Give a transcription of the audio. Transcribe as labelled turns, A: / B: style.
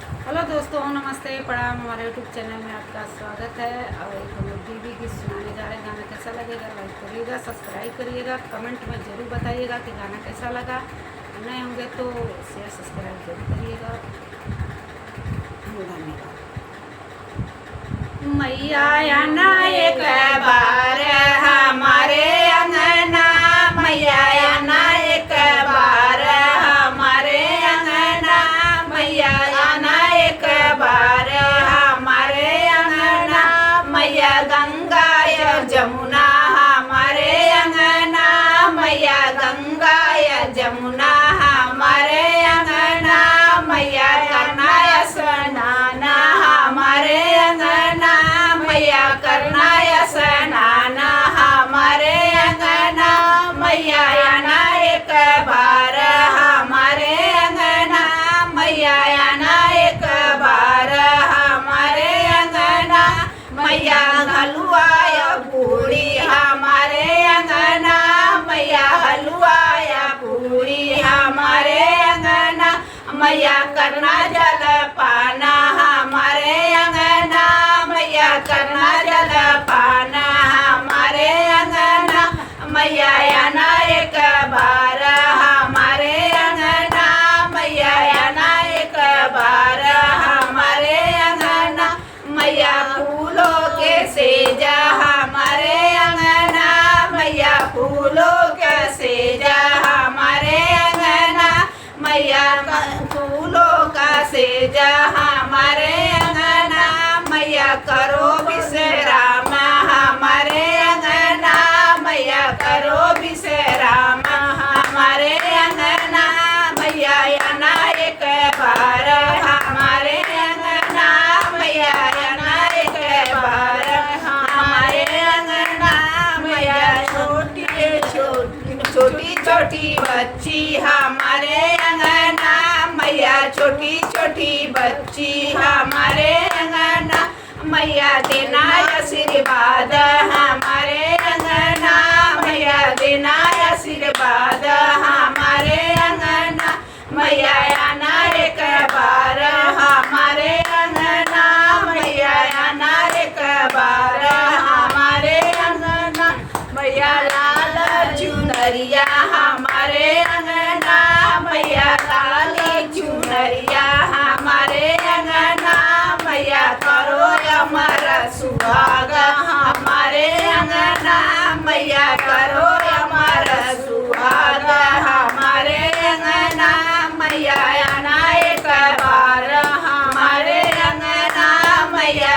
A: Hello दोस्तों, नमस्ते, प्रणाम। हमारे यूट्यूब चैनल में आपका स्वागत है। और एक हम लोग टीवी की सुनाने जा रहे हैं। गाना कैसा लगेगा लाइक करिएगा, सब्सक्राइब करिएगा, कमेंट में ज़रूर बताइएगा कि गाना कैसा लगा। नए होंगे तो शेयर सब्सक्राइब जरूर करिएगा। धन्यवाद। मैया आना एक बार हमारे अंगना, मैया आना एक बार हमारे अंगना, मैया आना एक बार हमारे अंगना, मैया गंगा या जमुना हमारे अंगना, मैया गंगा या जमुना हमारे अंगना, मैया करना स्नान हमारे अंगना, मैया करना स्नान हमारे अंगना, मैया आना एक बार हमारे अंगना, मैया आना एक बार हमारे अंगना, मैया हलवा या पूरी हमारे अंगना, मैया हलवा या पूरी हमारे अंगना, मैया करना जल पाना हमारे अंगना, मैया करना जल पाना हमारे अंगना, मैया आना एक बार हमारे अंगना, मैया आना एक बार हमारे अंगना, मैया फूलों के सेजा हमारे अंगना, मैया फूलों के सेजा हमारे अंगना, मैया फूलों का सेजा हमारे अंगना, मैया करो विश्राम हमारे अंगना, मैया करो विश्राम हमारे अंगना, मैया आना एक बार हमारे अंगना, मैया आना एक बार हमारे अंगना, मैया छोटी छोटी बच्ची हमारे अंगना, मैया छोटी छोटी बच्ची हमारे अंगना, मैया देना आशीर्वाद हमारे अंगना, मैया देना आशीर्वाद हमारे अंगना, मैया आना एक बार हमारे अंगना, मैया आना एक बार हमारे अंगना, मैया लाल चुनरिया हमारे अंगना, मैया लाल चुनरिया हमारे अंगना, मैया करो अमर सुहाग हमारे अंगना, मैया करो अमर सुहाग हमारे अंगना, मैया आना एक बार हमारे अंगना, मैया